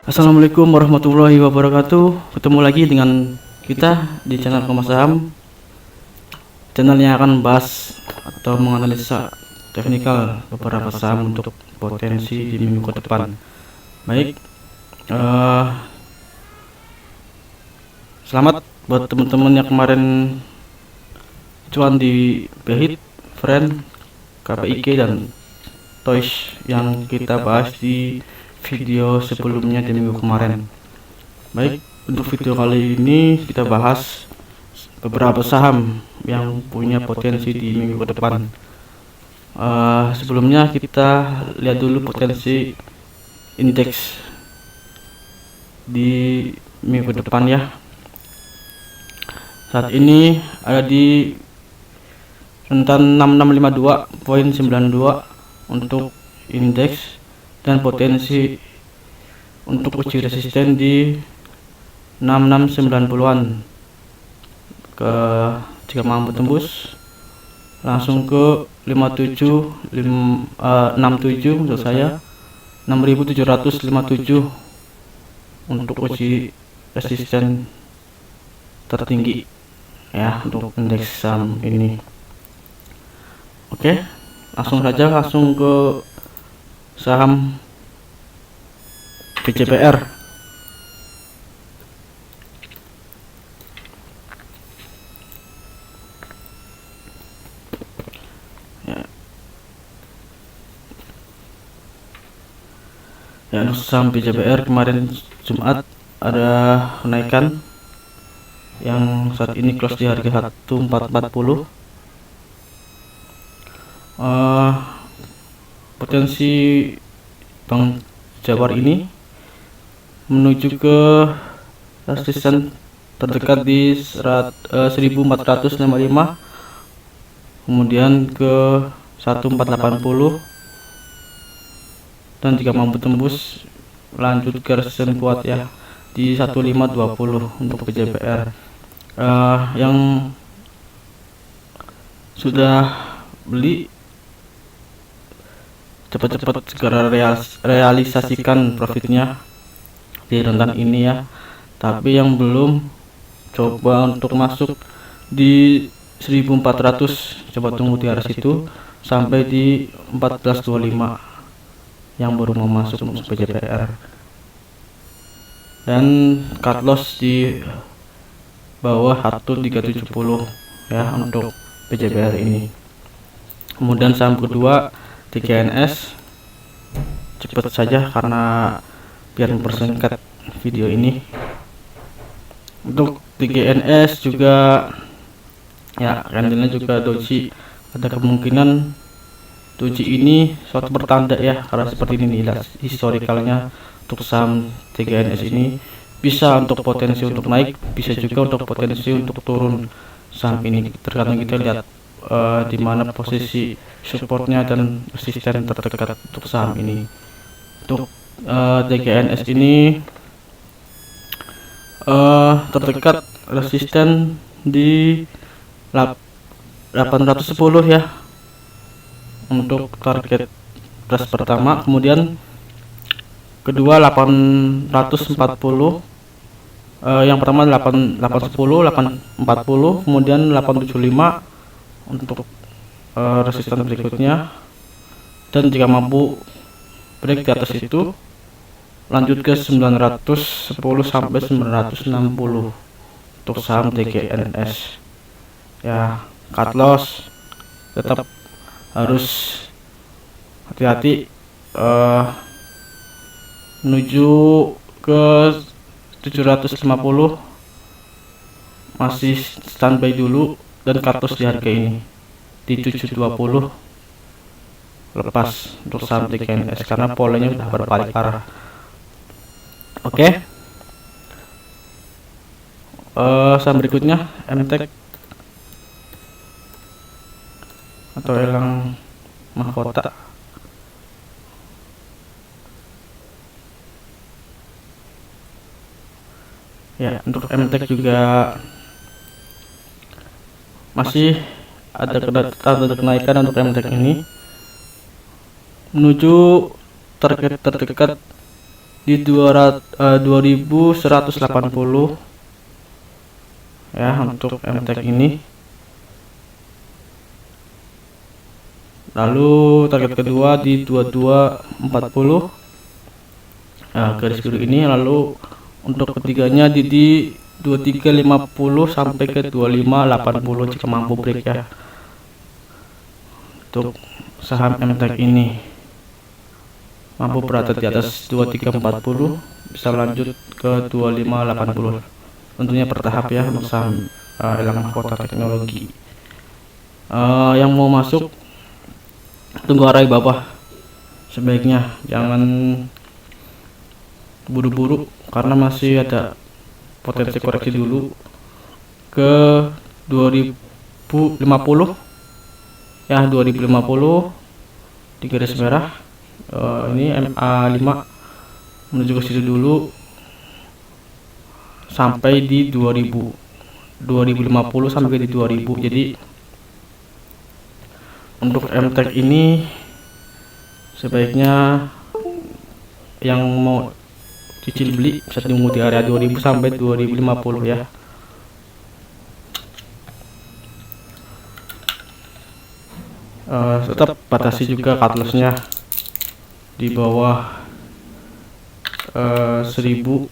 Assalamualaikum warahmatullahi wabarakatuh. Ketemu lagi dengan kita di channel Kompas Saham, channel yang akan membahas atau menganalisa teknikal beberapa saham untuk potensi di minggu ke depan. Baik, selamat buat teman-teman yang kemarin cuan di Behit, Friend, KPIK dan Toys yang kita bahas di video sebelumnya di minggu kemarin. Baik, untuk video kali ini kita bahas beberapa saham yang punya potensi di minggu ke depan. Sebelumnya kita lihat dulu potensi indeks di minggu depan ya. Saat ini ada di rentan 6652.92 untuk indeks, dan potensi untuk uji resisten di 6690-an. Jika mampu tembus langsung ke 67 maksud saya 6757 untuk uji resisten tertinggi ya untuk indeks saham ini. Oke, langsung ke saham BCPR. Ya, untuk saham BCPR kemarin Jumat ada kenaikan yang saat ini close di harga 1440. Potensi Bank Jawar ini menuju ke resisten terdekat di 1455, kemudian ke 1480, dan jika mampu tembus lanjut ke resisten kuat ya di 1520 untuk BCPR. Yang sudah beli cepat-cepat segera realisasikan profitnya di rentan ini ya. Tapi yang belum coba untuk masuk di 1400, coba tunggu di arah situ sampai di 1425 yang baru mau masuk untuk BCPR, dan cut loss di bawah 1370 ya untuk BCPR ini. Kemudian saham kedua TGNS, cepat saja karena biar mempersingkat video ini. Untuk TGNS juga ya, candlenya juga doji, ada kemungkinan doji ini suatu bertanda ya, karena seperti ini nih historikalnya untuk saham TGNS ini, bisa untuk potensi untuk naik, bisa juga untuk potensi untuk turun saham ini, tergantung kita lihat di mana posisi supportnya dan resisten terdekat untuk saham ini. Untuk TGNS ini terdekat resisten di 810 ya untuk target press pertama, kemudian kedua 840, yang pertama 810, 840, kemudian 875 untuk resisten berikutnya, dan jika mampu break di atas itu lanjut ke 910 sampai 960 untuk saham TGNS ya. Cut loss tetap harus hati-hati menuju ke 750, masih standby dulu, dan cut loss di harga ini di 720 lepas untuk saham TGNS karena polanya sudah berbalik arah. Oke. Saham berikutnya MTEK atau elang mahkota. Ya, untuk MTEK juga masih ada kenaikan untuk MTEK ini menuju target terdekat di 2180 ya untuk MTEK ini. Lalu target kedua di 2240 garis biru ini. Lalu untuk ketiganya di 2350 sampai ke 2580 jika mampu break ya untuk saham MTEK ini. Mampu berada di atas 2340 bisa lanjut ke 2580, tentunya bertahap ya untuk saham elang mahkota teknologi. Yang mau masuk tunggu arah bawah, sebaiknya jangan buru-buru karena masih ada potensi koreksi dulu ke 2050 ya, 2050 di garis merah. Ini MA5 menuju ke situ dulu sampai di 2050 sampai di 2000. Jadi untuk MTEK ini sebaiknya yang mau cicil beli bisa tunggu di area 2000 sampai 2050 ya. Tetap batasi juga cut loss-nya di bawah 1930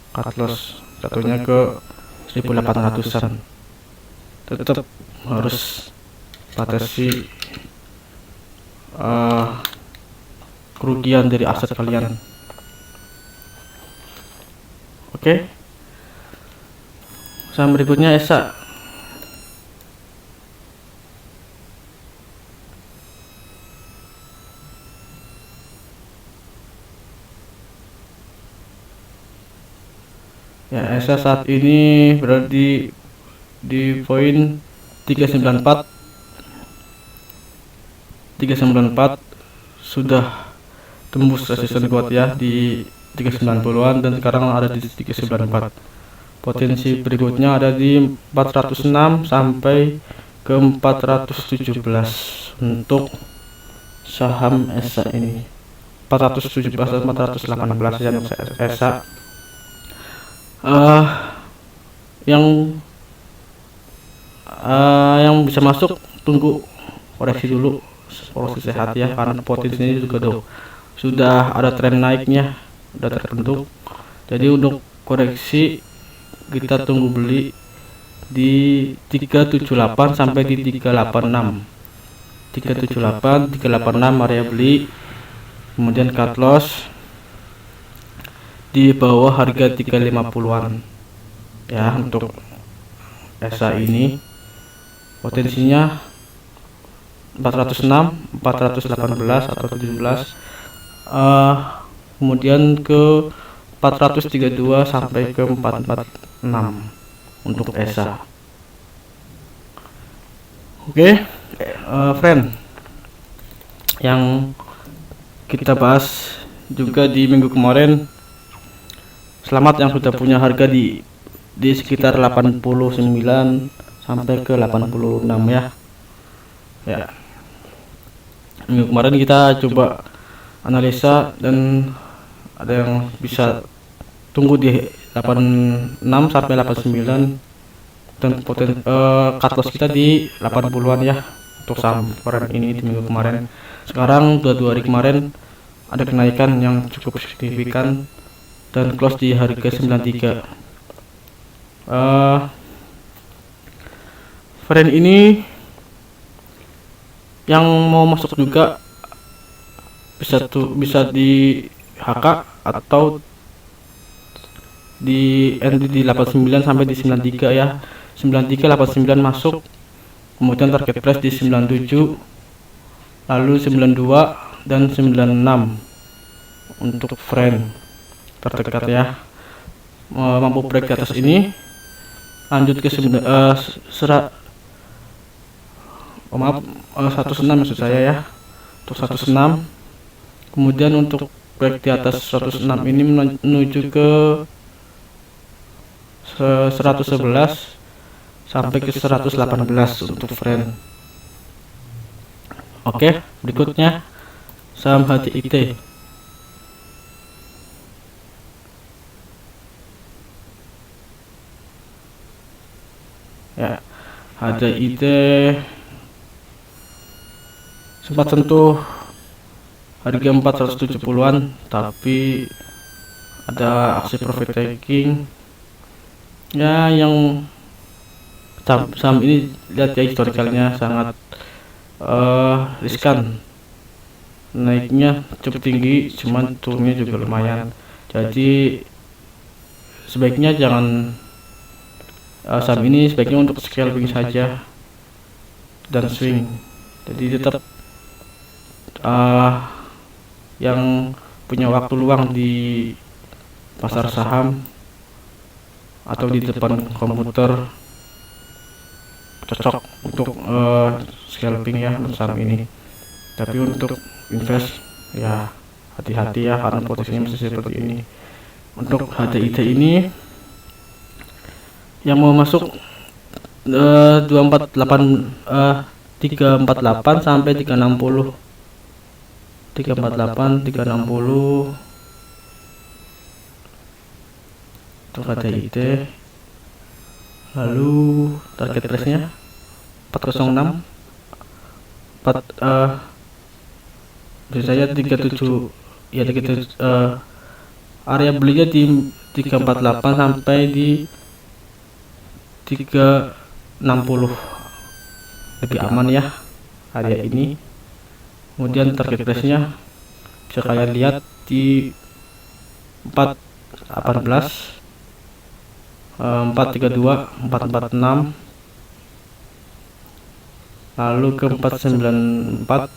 cut loss, jatuhnya ke 1800-an. Tetap harus batasi kerugian dari aset kalian. Oke. Saham berikutnya ESA. Ya, ESA saat ini berada di poin 394 sudah tembus resisten kuat ya di 390-an dan sekarang ada di 394. Potensi berikutnya ada di 406 sampai ke 417 untuk saham ESA ini. 417 dan 418 ya untuk ESA. Yang bisa masuk tunggu koreksi dulu, koreksi sehat ya, karena potensinya juga sudah ada tren naiknya, sudah terbentuk. Jadi untuk koreksi kita tunggu beli di 378 sampai di 386. 378 386 area beli, kemudian cut loss di bawah harga 350-an ya. Untuk ESA ini potensinya 406, 418 atau 17, kemudian ke 432 sampai ke 446 untuk ESA. Oke, friend, yang kita bahas juga di minggu kemarin, selamat yang sudah punya harga di sekitar 89 sampai ke 86 ya. Ya. Minggu kemarin kita coba analisa dan ada yang bisa tunggu di 86 sampai 89 dan cut loss kita di 80-an ya untuk saham forex ini di minggu kemarin. Sekarang 2 hari kemarin ada kenaikan yang cukup signifikan dan close di harga 93. Friend ini yang mau masuk juga bisa di HK atau di ND di 89 sampai di 93 ya. 93 89 masuk, kemudian target price di 97, lalu 92 dan 96 untuk friend terdekat ya. Mampu break ke atas ini, lanjut ke 106 maksud saya ya, untuk 106. Kemudian untuk break di atas 106 ini menuju ke 111 sampai ke 118 untuk friend. Oke, berikutnya saham HTIT. Ya, HTIT sempat sentuh harga 470-an, tapi ada aksi profit taking ya. Yang saham ini lihat ya, historikalnya sangat riskan, naiknya cukup tinggi, cuman turunnya juga lumayan. Jadi sebaiknya jangan saham ini sebaiknya untuk scalping saja dan swing. Jadi tetap yang punya waktu luang di pasar saham atau di depan komputer cocok untuk scalping ya untuk saham ini. Tapi untuk invest ya hati-hati ya, karena posisinya masih seperti ini. Untuk HTIT ini yang mau masuk 348 sampai 360. 348 360 untuk HTIT. Lalu target price nya 406 bisa saya 37 ya, 37 area belinya di 348 sampai di 360, lebih aman ya area ini. Kemudian target price nya bisa kalian lihat di 418, 432, 446, lalu ke 494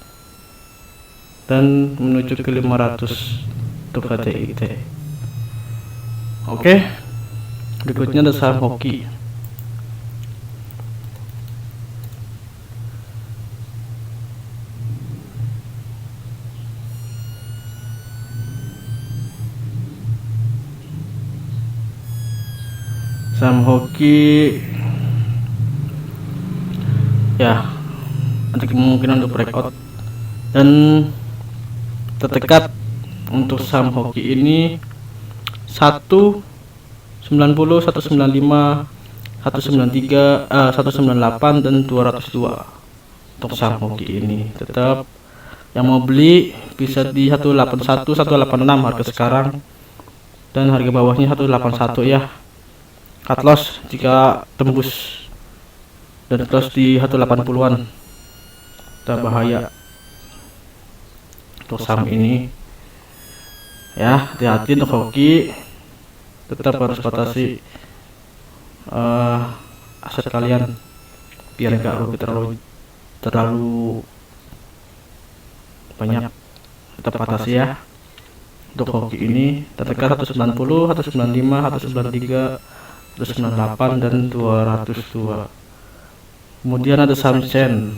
dan menuju ke 500 untuk HTIT. Oke, berikutnya ada saham hoki. Saham hoki ya, ada kemungkinan untuk breakout dan terdekat untuk saham hoki ini 190, 195, 193, 198 dan 202 untuk saham hoki ini. Tetap yang mau beli bisa di 181, 186 harga sekarang, dan harga bawahnya 181 ya. Cut loss jika tembus dan close di 180-an. Kita bahaya untuk saham ini ya, hati-hati untuk hoki. Tetap harus batasi aset kalian biar enggak rugi terlalu banyak. Tetap batasi ya untuk hoki ini. Terdekat 190, 195, 193, 198 dan 202. Kemudian ada saham Shen.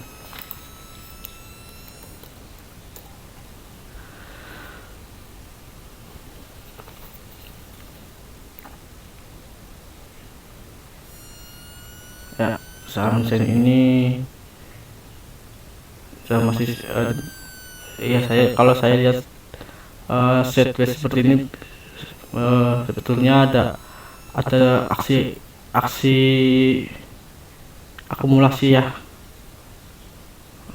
Ya, saham Shen ini saya masih ya, kalau saya lihat sideways seperti ini, sebetulnya ada aksi akumulasi ya,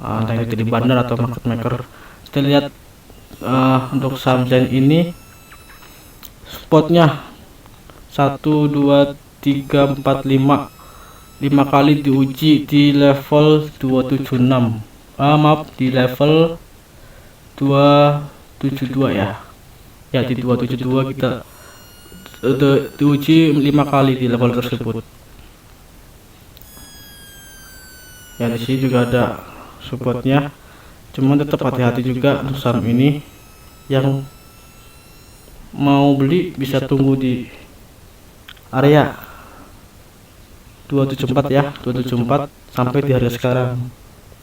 entah itu di bandar atau market maker. Kita lihat untuk saham Zen ini spotnya 1, 2, 3, 4, 5 kali diuji di level 276, maaf, di level 272 ya, di 272 kita diuji 5 kali di level tersebut ya. Di sini juga ada supportnya, cuman tetap hati-hati juga untuk saham ini. Yang mau beli bisa tunggu di area 274 ya, 274 sampai di harga sekarang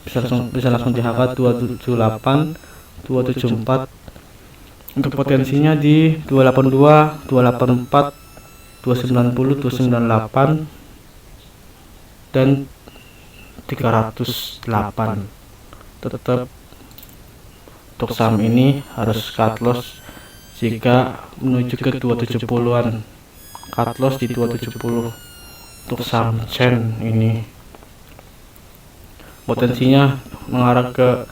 bisa langsung di harga 278, 274. Untuk potensinya di 282, 284, 290, 298 dan 308. Tetap Untuk saham ini harus cut loss jika menuju ke 270-an. Cut loss di 270 untuk saham Chen ini. Potensinya mengarah ke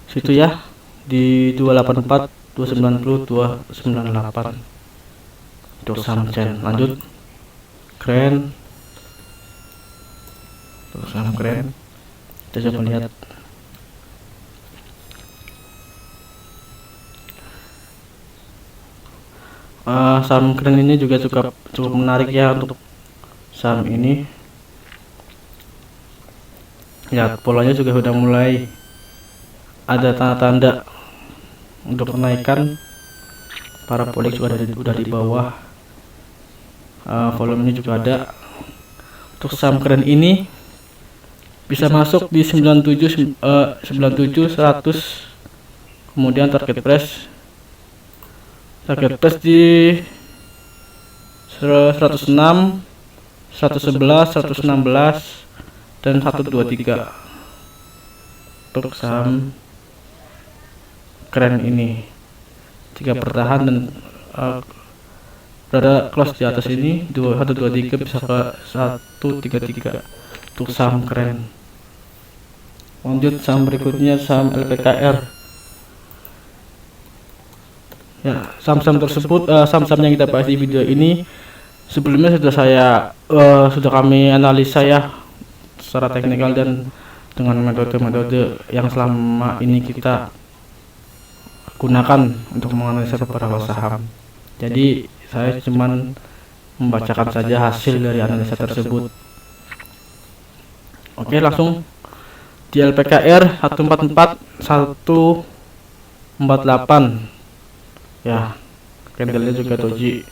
situ ya, di 284, 290, 298 untuk saham Chen. Lanjut keren, untuk saham keren kita coba lihat. Saham keren ini juga cukup menarik ya untuk saham ini. Ya, polanya juga sudah mulai ada tanda-tanda untuk kenaikan. Parabolik juga udah di bawah. Volumenya juga ada. Untuk saham keren ini bisa masuk di 97, 100. Kemudian target price di 106, 111, 116 dan 123 untuk saham keren ini. Jika bertahan dan berada close di atas ini 123 bisa ke 133 untuk saham keren. Lanjut saham berikutnya, saham LPKR. Ya, saham-saham tersebut, saham-saham yang kita bahas di video ini sebelumnya sudah kami analisa ya secara teknikal dan dengan metode-metode yang selama ini kita gunakan untuk menganalisa beberapa saham. Jadi saya cuman membacakan saja hasil dari analisa tersebut. Oke, langsung di LPKR 144, 148 ya, candlenya juga doji.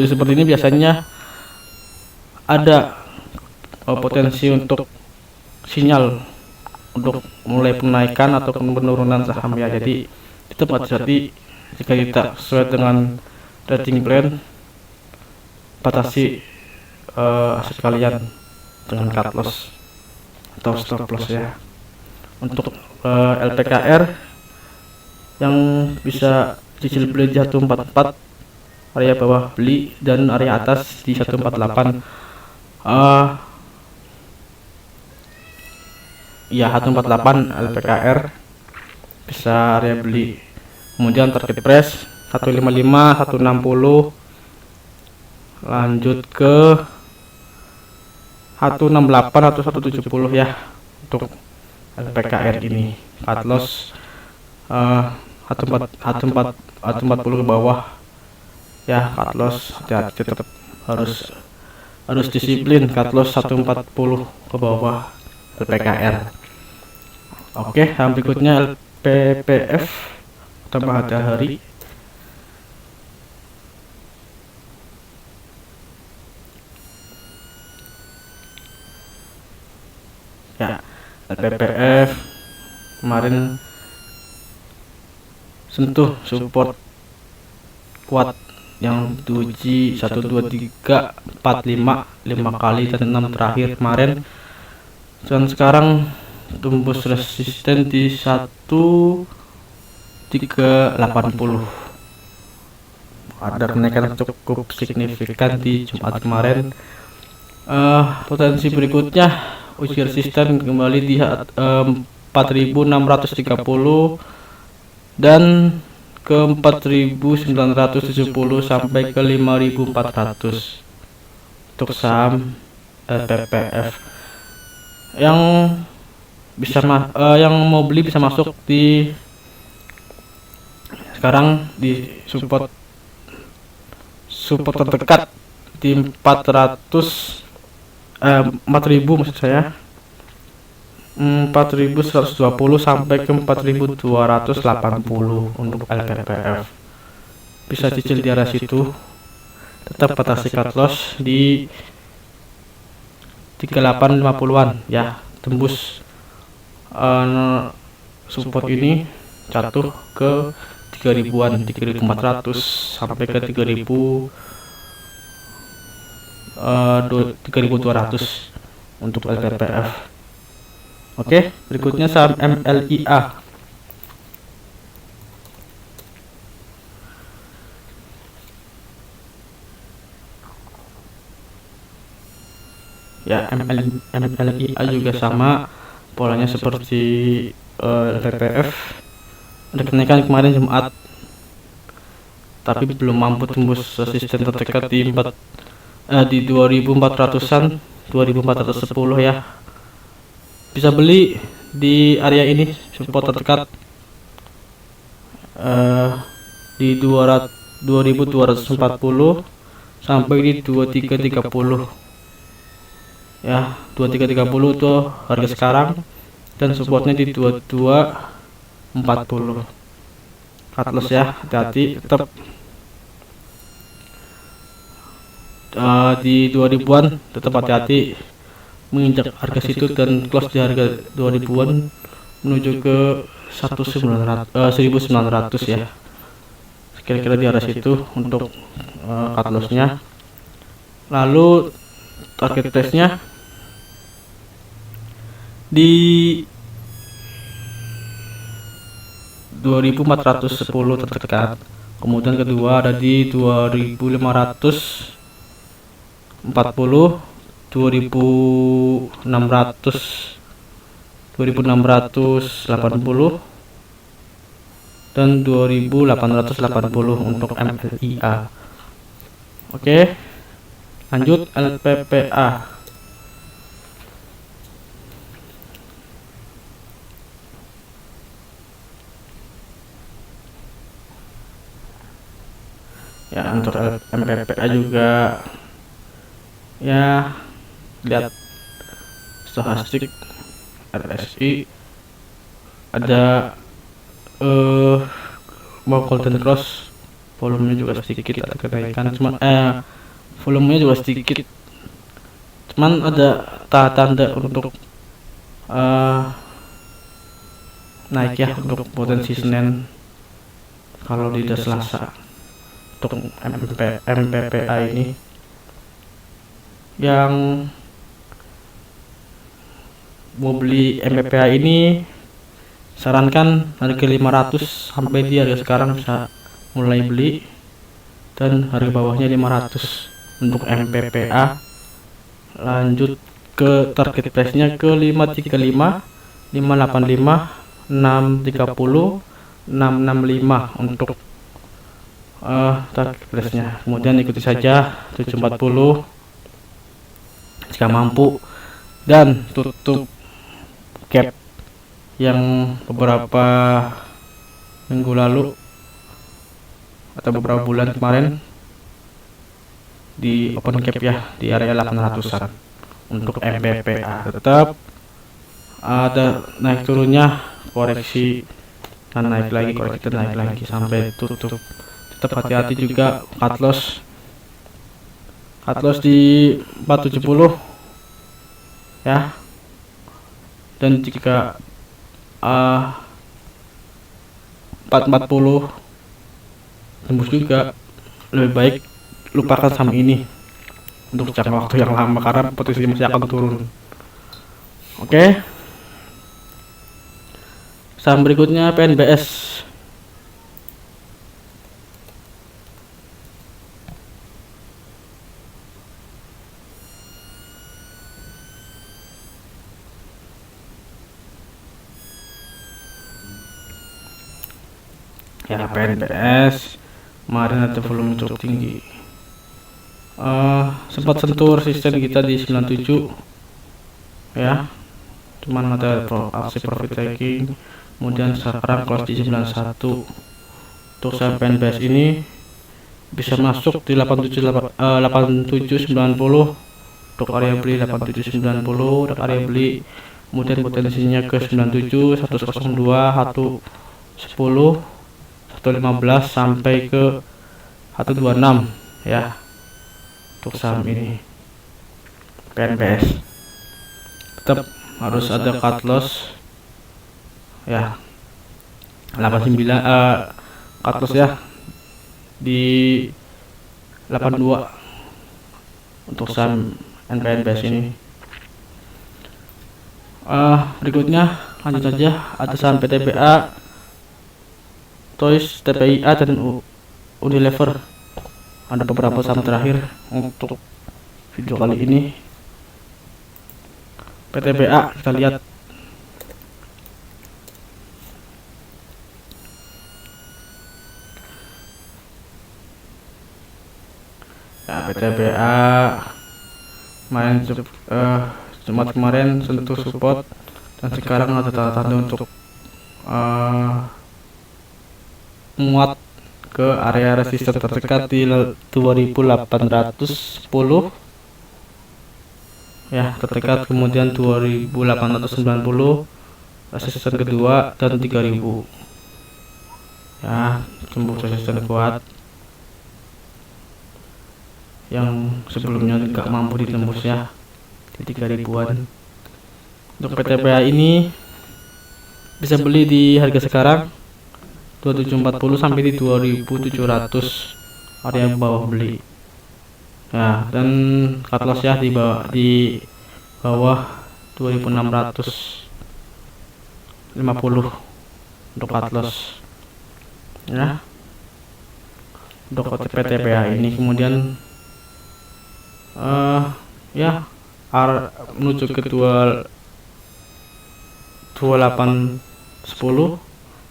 Seperti ini biasanya ada potensi untuk sinyal untuk mulai penaikan atau penurunan saham ya. Jadi tetap hati-hati jika kita sesuai dengan trading plan, batasi aset kalian dengan cut loss atau stop loss ya. Untuk LPKR yang bisa cicil beli di 144, area bawah beli, dan area atas di 148. Ya, 148 LPKR bisa area beli. Kemudian target price 155, 160, lanjut ke 168 atau 170 ya untuk LPKR ini. Cut loss 140 ke bawah ya, cut loss hati-hati, tetap harus disiplin. Cut loss 140 ke bawah LPKR. Oke, yang berikutnya LPPF atau matahari. Ya, LPPF kemarin sentuh support kuat yang diuji 1 2 3 4 5 kali dan 6 terakhir kemarin, dan sekarang tembus resisten di 1380. Ada kenaikan cukup signifikan di Jumat kemarin. Potensi berikutnya uji resisten kembali di 4630 dan ke 4970 sampai ke 5400 untuk saham LPPF. Yang yang mau beli bisa masuk di sekarang di support terdekat di 4000 maksud saya, 4120 sampai ke 4280 untuk LPPF. Bisa cicil di area situ. Tetap batasi cut loss di 3850-an ya. Tembus support ini jatuh ke 3000-an, 3400 sampai ke 3200 untuk LPPF. Oke, berikutnya saham MLIA. Ya, MLIA juga sama polanya seperti LPPF. Ada kenaikan kemarin Jumat, tapi belum mampu tembus resisten terdekat di 2400-an, 2410 ya. Bisa beli di area ini, support terdekat di 2240 sampai di 2330 ya. 2330 itu harga sekarang, dan supportnya di 2240. Cut loss ya, hati-hati tetap di 2000-an, tetap hati-hati menginjak harga situ dan close di harga 2000-an menuju ke 1900 ya, kira-kira di arah situ untuk cut loss-nya. Lalu target price-nya di 2410 terdekat, kemudian kedua ada di 2540, 2680 dan 2880 untuk MLIA. Oke, lanjut LPPA. Ya, untuk MPPA juga ya, lihat stochastic RSI ada mau golden cross, volumenya juga sedikit ada kenaikan, cuman volumenya juga sedikit, cuman ada tanda untuk naik ya untuk potensi Senin kalau tidak Selasa. Untuk MPPA ini yang mau beli MPPA ini sarankan harga 500 sampai di harga sekarang bisa mulai beli, dan harga bawahnya 500 untuk MPPA. Lanjut ke target price nya ke 535, 585, 630, 665 untuk target price nya. Kemudian ikuti saja 740 jika mampu, dan tutup cap yang beberapa minggu lalu atau beberapa bulan kemarin di open cap ya, di area 800-an untuk MPPA. Tetap ada naik turunnya, koreksi dan naik lagi, koreksi dan naik lagi sampai tutup. Tetap hati-hati juga cut loss di 470 ya, dan jika 440 tembus juga, lebih baik lupakan saham ini untuk jangka waktu yang lama karena potensi masih akan turun. Oke, saham berikutnya PNBS. Ya, PNBS kemarin ada volume cukup tinggi, sempat sentuh resisten kita di 97 ya, cuman ada aksi profit taking, kemudian sekarang close di 91. Untuk saham PNBS ini bisa masuk di 8790 untuk area beli, 8790 untuk area beli, kemudian potensinya ke 97, 102, 110, 115 sampai ke 126 ya untuk saham ini PNBS. Tetap harus ada cut loss ya, 89 cut loss ya di 82 untuk saham PNBS ini. Berikutnya lanjut saja, ada saham PTBA, Toys, TPIA, dan Unilever. Ada beberapa saham terakhir untuk video kali ini. PTBA kita lihat. Ya, PTBA main Jumat kemarin sentuh support dan sekarang ada tanda-tanda untuk muat ke area resisten terdekat di 2810 ya, terdekat, kemudian 2890 resisten kedua, dan 3000 ya, tembus resisten kuat yang sebelumnya tidak mampu ditembus ya, di 3000-an. Untuk PTBA ini bisa beli di harga sekarang 2740 sampai di 2700, area bawah beli ya, dan cut loss ya di bawah 2650 untuk cut loss ya untuk PTBA ini. Kemudian ya menuju ke 2810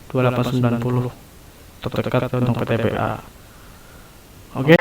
2890 terdekat untuk PTBA. Oke.